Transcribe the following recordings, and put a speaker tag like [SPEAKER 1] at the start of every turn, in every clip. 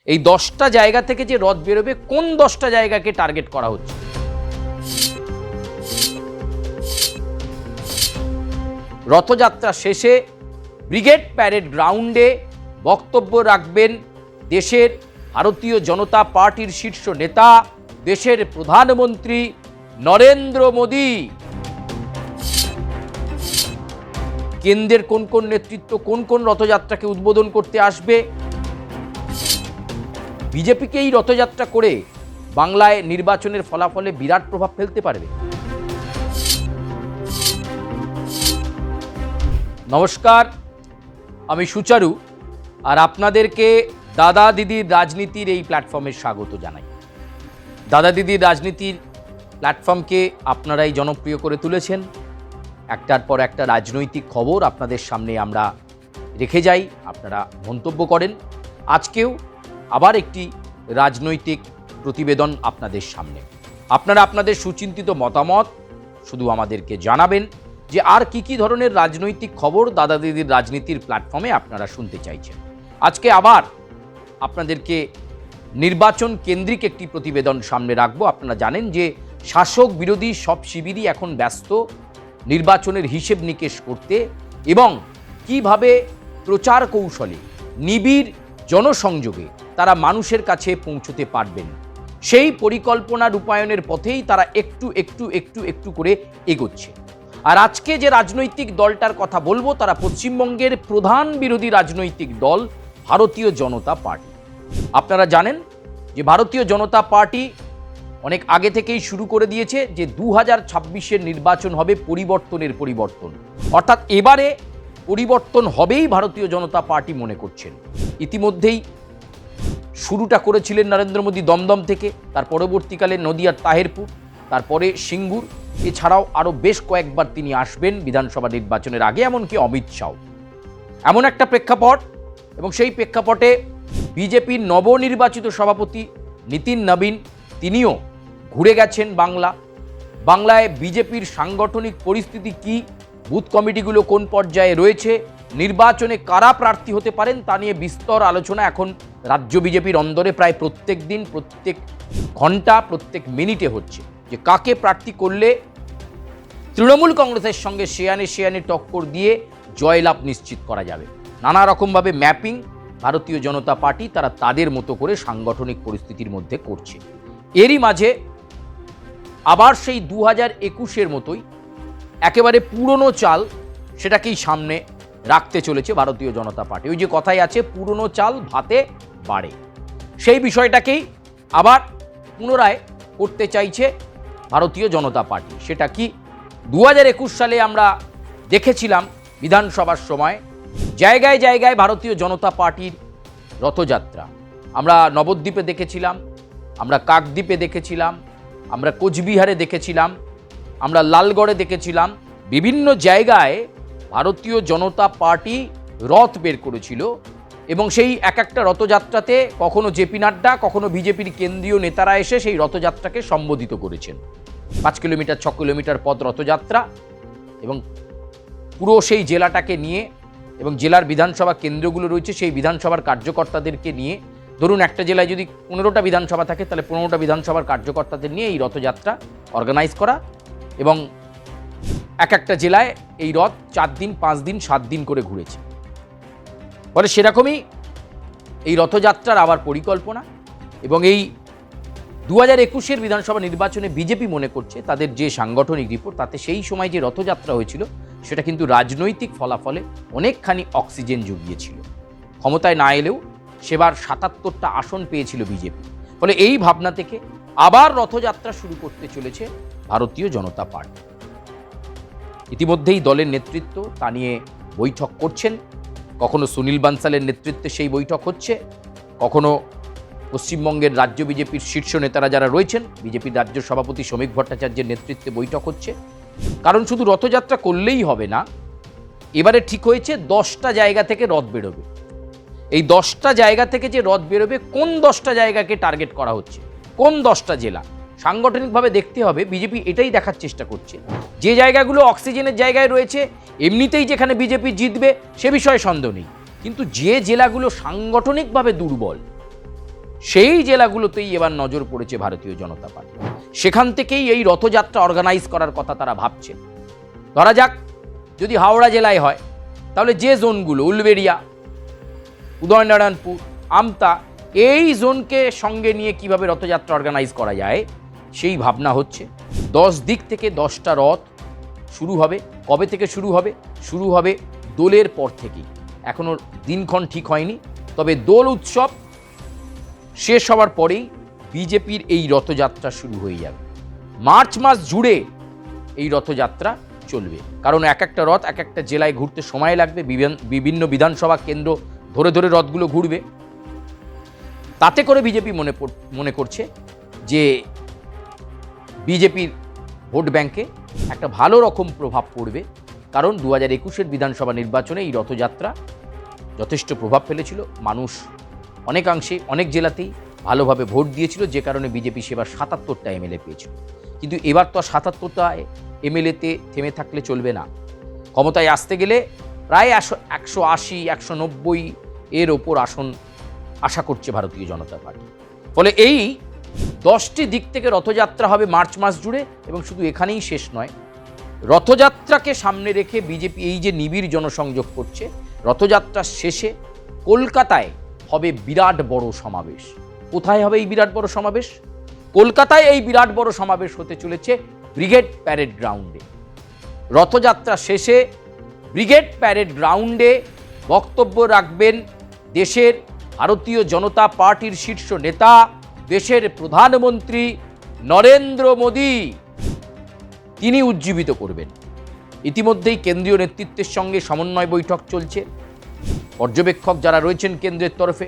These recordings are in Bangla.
[SPEAKER 1] এই 10টা জায়গা থেকে যে রথ বেরোবে, কোন 10টা জায়গাকে টার্গেট করা হচ্ছে? রথযাত্রা শেষে ব্রিগেড প্যারেড গ্রাউন্ডে বক্তব্য রাখবেন দেশের ভারতীয় জনতা পার্টির শীর্ষ নেতা, দেশের প্রধানমন্ত্রী নরেন্দ্র মোদী। কেন্দ্রের কোন কোন নেতৃত্ব কোন কোন রথযাত্রাকে উদ্বোধন করতে আসবে? বিজেপিকে এই রথযাত্রা করে বাংলায় নির্বাচনের ফলাফলে বিরাট প্রভাব ফেলতে পারবে। নমস্কার, আমি সুচারু, আর আপনাদেরকে দাদা দিদির রাজনীতির এই প্ল্যাটফর্মে স্বাগত জানাই। দাদা দিদির রাজনীতির প্ল্যাটফর্মকে আপনারাই জনপ্রিয় করে তুলেছেন। একটার পর একটা রাজনৈতিক খবর আপনাদের সামনে আমরা রেখে যাই, আপনারা মন্তব্য করেন। আজকেও আবার একটি রাজনৈতিক প্রতিবেদন আপনাদের সামনে। আপনারা আপনাদের সুচিন্তিত মতামত শুধু আমাদেরকে জানাবেন যে আর কি ধরনের রাজনৈতিক খবর দাদা দিদির রাজনীতির প্ল্যাটফর্মে আপনারা শুনতে চাইছেন। আজকে আবার আপনাদেরকে নির্বাচন কেন্দ্রিক একটি প্রতিবেদন সামনে রাখবো। আপনারা জানেন যে শাসক বিরোধী সব শিবিরই এখন ব্যস্ত নির্বাচনের হিসেব নিকেশ করতে এবং কিভাবে প্রচার কৌশলে নিবিড় জনসংযোগে তারা মানুষের কাছে পৌঁছতে পারবেন, সেই পরিকল্পনা রূপায়ণের পথেই তারা একটু করে এগোচ্ছে। আর আজকে যে রাজনৈতিক দলটার কথা বলবো, তারা পশ্চিমবঙ্গের প্রধান বিরোধী রাজনৈতিক দল ভারতীয় জনতা পার্টি। আপনারা জানেন যে ভারতীয় জনতা পার্টি অনেক আগে থেকেই শুরু করে দিয়েছে যে 2026-এর নির্বাচন হবে পরিবর্তন, অর্থাৎ এবারে পরিবর্তন হবেই ভারতীয় জনতা পার্টি মনে করছেন। ইতিমধ্যেই শুরুটা করেছিলেন নরেন্দ্র মোদী দমদম থেকে, তার পরবর্তীকালে নদিয়ার তাহেরপুর, তারপরে সিঙ্গুর, এছাড়াও আরও বেশ কয়েকবার তিনি আসবেন বিধানসভা নির্বাচনের আগে, এমনকি অমিত শাহ। এমন একটা প্রেক্ষাপট, এবং সেই প্রেক্ষাপটে বিজেপির নবনির্বাচিত সভাপতি নীতিন নবীন তিনিও ঘুরে গেছেন বাংলায় বিজেপির সাংগঠনিক পরিস্থিতি কি, বুথ কমিটিগুলো কোন পর্যায়ে রয়েছে, নির্বাচনে কারা প্রার্থী হতে পারেন তা নিয়ে বিস্তর আলোচনা এখন রাজ্য বিজেপির অন্দরে প্রায় প্রত্যেক দিন, প্রত্যেক ঘন্টা, প্রত্যেক মিনিটে হচ্ছে যে কাকে প্রার্থী করলে তৃণমূল কংগ্রেসের সঙ্গে শেয়ানে টক্কর দিয়ে জয়লাভ নিশ্চিত করা যাবে। নানা রকমভাবে ম্যাপিং ভারতীয় জনতা পার্টি তারা তাদের মতো করে সাংগঠনিক পরিস্থিতির মধ্যে করছে। এরই মাঝে আবার সেই 2021-এর মতোই একেবারে পুরনো চাল, সেটাকেই সামনে রাখতে চলেছে ভারতীয় জনতা পার্টি। ওই যে কথাই আছে, পুরনো চাল ভাতে বাড়ে, সেই বিষয়টাকেই আবার পুনরায় করতে চাইছে ভারতীয় জনতা পার্টি। সেটা কি, 2021 সালে আমরা দেখেছিলাম বিধানসভার সময় জায়গায় জায়গায় ভারতীয় জনতা পার্টির রথযাত্রা। আমরা নবদ্বীপে দেখেছিলাম, আমরা কাকদ্বীপে দেখেছিলাম, আমরা কোচবিহারে দেখেছিলাম, আমরা লালগড়ে দেখেছিলাম। বিভিন্ন জায়গায় ভারতীয় জনতা পার্টি রথ বের করেছিল এবং সেই এক একটা রথযাত্রাতে কখনো জেপি নাড্ডা, কখনো বিজেপির কেন্দ্রীয় নেতারা এসে সেই রথযাত্রাকে সম্বোধিত করেছেন। 5 কিলোমিটার 6 কিলোমিটার পথ রথযাত্রা, এবং পুরো সেই জেলাটাকে নিয়ে এবং জেলার বিধানসভা কেন্দ্রগুলো রয়েছে সেই বিধানসভার কার্যকর্তাদেরকে নিয়ে, ধরুন একটা জেলায় যদি 15টা বিধানসভা থাকে তাহলে 15টা বিধানসভার কার্যকর্তাদের নিয়ে এই রথযাত্রা অর্গানাইজ করা, এবং এক একটা জেলায় এই রথ 4 দিন 5 দিন 7 দিন করে ঘুরেছে। ফলে সেরকমই এই রথযাত্রার আবার পরিকল্পনা, এবং এই 2021-এর বিধানসভা নির্বাচনে বিজেপি মনে করছে তাদের যে সাংগঠনিক রিপোর্ট তাতে সেই সময় যে রথযাত্রা হয়েছিল সেটা কিন্তু রাজনৈতিক ফলাফলে অনেকখানি অক্সিজেন জুগিয়েছিল। ক্ষমতায় না এলেও সেবার 77টা আসন পেয়েছিল বিজেপি। ফলে এই ভাবনা থেকে আবার রথযাত্রা শুরু করতে চলেছে ভারতীয় জনতা পার্টি। ইতিমধ্যেই দলের নেতৃত্ব তা নিয়ে বৈঠক করছেন। কখনো সুনীল বানসালের নেতৃত্বে সেই বৈঠক হচ্ছে, কখনো পশ্চিমবঙ্গের রাজ্য বিজেপির শীর্ষ নেতারা যারা রয়েছেন, বিজেপির রাজ্য সভাপতি শ্রমিক ভট্টাচার্যের নেতৃত্বে বৈঠক হচ্ছে। কারণ শুধু রথযাত্রা করলেই হবে না, এবারে ঠিক হয়েছে 10টা জায়গা থেকে রথ বেরোবে। এই 10টা জায়গা থেকে যে রথ বেরোবে, কোন 10টা জায়গাকে টার্গেট করা হচ্ছে, কোন 10টা জেলা, সাংগঠনিকভাবে দেখতে হবে। বিজেপি এটাই দেখার চেষ্টা করছে যে জায়গাগুলো অক্সিজেনের জায়গায় রয়েছে, এমনিতেই যেখানে বিজেপি জিতবে সে বিষয়ে সন্দেহ নেই, কিন্তু যে জেলাগুলো সাংগঠনিকভাবে দুর্বল, সেই জেলাগুলোতেই এবার নজর পড়েছে ভারতীয় জনতা পার্টি। সেখান থেকেই এই রথযাত্রা অর্গানাইজ করার কথা তারা ভাবছে। ধরা যাক যদি হাওড়া জেলায় হয়, তাহলে যে জোনগুলো উলবেড়িয়া, উদয়নারায়ণপুর, আমতা, এই জোনকে সঙ্গে নিয়ে কিভাবে রথযাত্রা অর্গানাইজ করা যায় সেই ভাবনা হচ্ছে। 10 দিক থেকে 10টা রথ শুরু হবে। কবে থেকে শুরু হবে? শুরু হবে দোলের পর থেকেই। এখনও দিনক্ষণ ঠিক হয়নি, তবে দোল উৎসব শেষ হওয়ার পরেই বিজেপির এই রথযাত্রা শুরু হয়ে যাবে। মার্চ মাস জুড়ে এই রথযাত্রা চলবে, কারণ এক একটা রথ এক একটা জেলায় ঘুরতে সময় লাগবে। বিভিন্ন বিধানসভা কেন্দ্র ধরে ধরে রথগুলো ঘুরবে। তাতে করে বিজেপি মনে করছে যে বিজেপির ভোট ব্যাংকে একটা ভালো রকম প্রভাব পড়বে, কারণ 2021-এর বিধানসভা নির্বাচনে এই রথযাত্রা যথেষ্ট প্রভাব ফেলেছিল। মানুষ অনেকাংশে অনেক জেলাতেই ভালোভাবে ভোট দিয়েছিল, যে কারণে বিজেপি সেবার 77টা এমএলএ পেয়েছিল। কিন্তু এবার তো আর 77টা এমএলএতে থেমে থাকলে চলবে না। ক্ষমতায় আসতে গেলে প্রায় 180, 190 এর ওপর আসন আশা করছে ভারতীয় জনতা পার্টি। ফলে এই 10টি দিক থেকে রথযাত্রা হবে মার্চ মাস জুড়ে, এবং শুধু এখানেই শেষ নয়। রথযাত্রাকে সামনে রেখে বিজেপি এই যে নিবিড় জনসংযোগ করছে, রথযাত্রার শেষে কলকাতায় হবে বিরাট বড় সমাবেশ। কোথায় হবে এই বিরাট বড় সমাবেশ? কলকাতায় এই বিরাট বড় সমাবেশ হতে চলেছে ব্রিগেড প্যারেড গ্রাউন্ডে। রথযাত্রা শেষে ব্রিগেড প্যারেড গ্রাউন্ডে বক্তব্য রাখবেন দেশের ভারতীয় জনতা পার্টির শীর্ষ নেতা, দেশের প্রধানমন্ত্রী নরেন্দ্র মোদী। তিনি উজ্জীবিত করবেন। ইতিমধ্যেই কেন্দ্রীয় নেতৃত্বের সঙ্গে সমন্বয় বৈঠক চলছে। পর্যবেক্ষক যারা রয়েছেন কেন্দ্রের তরফে,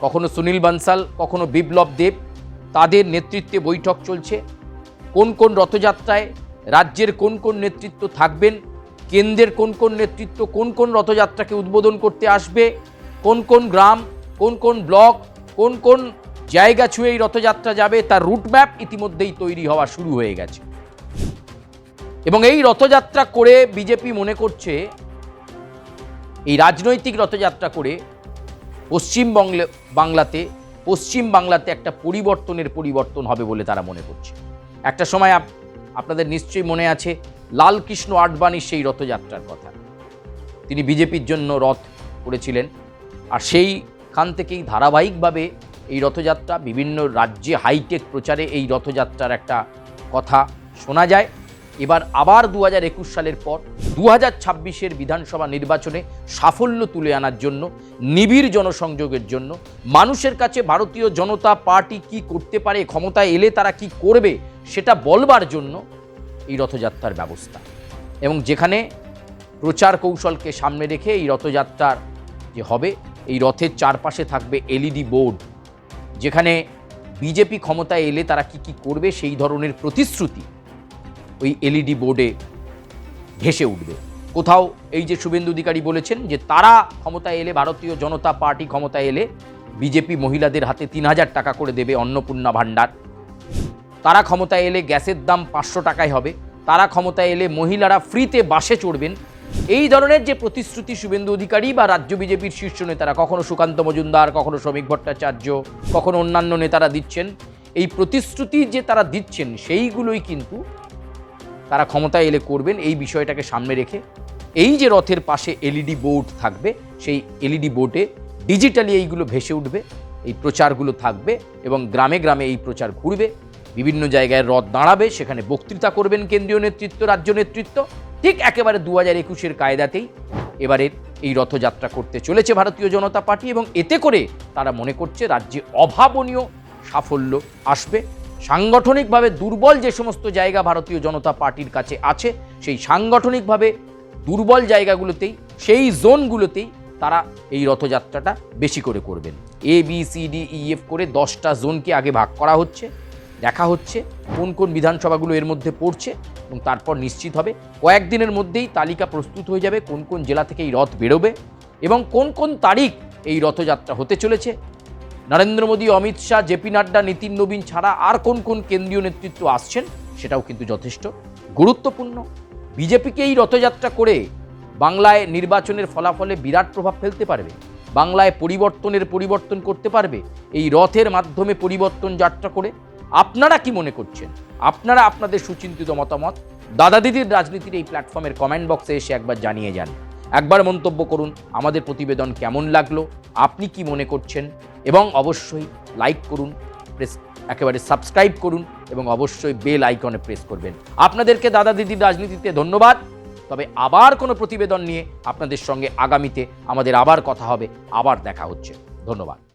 [SPEAKER 1] কখনো সুনীল বানসাল, কখনো বিপ্লব দেব, তাদের নেতৃত্বে বৈঠক চলছে। কোন কোন রথযাত্রায় রাজ্যের কোন কোন নেতৃত্ব থাকবেন, কেন্দ্রের কোন কোন নেতৃত্ব কোন কোন রথযাত্রাকে উদ্বোধন করতে আসবে, কোন কোন গ্রাম, কোন কোন ব্লক, কোন কোন জায়গা ছুঁয়ে এই রথযাত্রা যাবে, তার রুটম্যাপ ইতিমধ্যেই তৈরি হওয়া শুরু হয়ে গেছে। এবং এই রথযাত্রা করে বিজেপি মনে করছে, এই রাজনৈতিক রথযাত্রা করে পশ্চিম বাংলাতে একটা পরিবর্তন হবে বলে তারা মনে করছে। একটা সময় আপনাদের নিশ্চয়ই মনে আছে লালকৃষ্ণ আডবাণীর সেই রথযাত্রার কথা। তিনি বিজেপির জন্য রথ করেছিলেন, আর সেইখান থেকেই ধারাবাহিকভাবে এই রথযাত্রা বিভিন্ন রাজ্যে হাইটেক প্রচারে এই রথযাত্রার একটা কথা শোনা যায়। এবার আবার 2021 সালের পর 2026-এর বিধানসভা নির্বাচনে সাফল্য তুলে আনার জন্য, নিবিড় জনসংযোগের জন্য, মানুষের কাছে ভারতীয় জনতা পার্টি কি করতে পারে, ক্ষমতায় এলে তারা কি করবে সেটা বলবার জন্য এই রথযাত্রার ব্যবস্থা। এবং যেখানে প্রচার কৌশলকে সামনে রেখে এই রথযাত্রার যে হবে, এই রথের চারপাশে থাকবে এলইডি বোর্ড, যেখানে বিজেপি ক্ষমতায় এলে তারা কি কি করবে সেই ধরনের প্রতিশ্রুতি ওই এলইডি বোর্ডে ভেসে উঠবে। কোথাও এই যে শুভেন্দু অধিকারী বলেছেন যে তারা ক্ষমতায় এলে, ভারতীয় জনতা পার্টি ক্ষমতায় এলে বিজেপি মহিলাদের হাতে 3000 টাকা করে দেবে অন্নপূর্ণা ভাণ্ডার, তারা ক্ষমতায় এলে গ্যাসের দাম 500 টাকায় হবে, তারা ক্ষমতায় এলে মহিলারা ফ্রিতে বাসে চড়বেন। এই ধরনের যে প্রতিশ্রুতি শুভেন্দু অধিকারী বা রাজ্য বিজেপির শীর্ষ নেতারা, কখনো সুকান্ত মজুমদার, কখনো শ্রমিক ভট্টাচার্য, কখনো অন্যান্য নেতারা দিচ্ছেন, এই প্রতিশ্রুতি যে তারা দিচ্ছেন সেইগুলোই কিন্তু তারা ক্ষমতায় এলে করবেন। এই বিষয়টাকে সামনে রেখে এই যে রথের পাশে এলইডি বোর্ড থাকবে, সেই এলইডি বোর্ডে ডিজিটালি এইগুলো ভেসে উঠবে, এই প্রচারগুলো থাকবে এবং গ্রামে গ্রামে এই প্রচার ঘুরবে। বিভিন্ন জায়গায় রথ দাঁড়াবে, সেখানে বক্তৃতা করবেন কেন্দ্রীয় নেতৃত্ব, রাজ্য নেতৃত্ব। ঠিক একেবারে 2021-এর কায়দাতেই এবারের এই রথযাত্রা করতে চলেছে ভারতীয় জনতা পার্টি, এবং এতে করে তারা মনে করছে রাজ্যে অভাবনীয় সাফল্য আসবে। সাংগঠনিকভাবে দুর্বল যে সমস্ত জায়গা ভারতীয় জনতা পার্টির কাছে আছে, সেই সাংগঠনিকভাবে দুর্বল জায়গাগুলোতেই, সেই জোনগুলোতেই তারা এই রথযাত্রাটা বেশি করে করবেন। ABCDEF করে 10টা জোনকে আগে ভাগ করা হচ্ছে, দেখা হচ্ছে কোন কোন বিধানসভাগুলো এর মধ্যে পড়ছে, এবং তারপর নিশ্চিত হবে কয়েকদিনের মধ্যেই তালিকা প্রস্তুত হয়ে যাবে কোন কোন জেলা থেকে এই রথ বেরোবে এবং কোন কোন তারিখ এই রথযাত্রা হতে চলেছে। নরেন্দ্র মোদী, অমিত শাহ, জেপি নাড্ডা, নীতিন নবীন ছাড়া আর কোন কোন কেন্দ্রীয় নেতৃত্ব আসছেন সেটাও কিন্তু যথেষ্ট গুরুত্বপূর্ণ। বিজেপিকে এই রথযাত্রা করে বাংলায় নির্বাচনের ফলাফলে বিরাট প্রভাব ফেলতে পারবে। বাংলায় পরিবর্তন করতে পারবে এই রথের মাধ্যমে পরিবর্তন যাত্রা করে? আপনারা কি মনে করছেন? আপনারা আপনাদের সুচিন্তিত মতামত দাদা দিদির রাজনীতির এই প্ল্যাটফর্মের কমেন্ট বক্সে এসে একবার জানিয়ে যান। একবার মন্তব্য করুন আমাদের প্রতিবেদন কেমন লাগলো, আপনি কি মনে করছেন, এবং অবশ্যই লাইক করুন, একেবারে সাবস্ক্রাইব করুন এবং অবশ্যই বেল আইকনে প্রেস করবেন। আপনাদেরকে দাদা দিদির রাজনীতিতে ধন্যবাদ। তবে আবার কোনো প্রতিবেদন নিয়ে আপনাদের সঙ্গে আগামীতে আমাদের আবার কথা হবে, আবার দেখা হচ্ছে। ধন্যবাদ।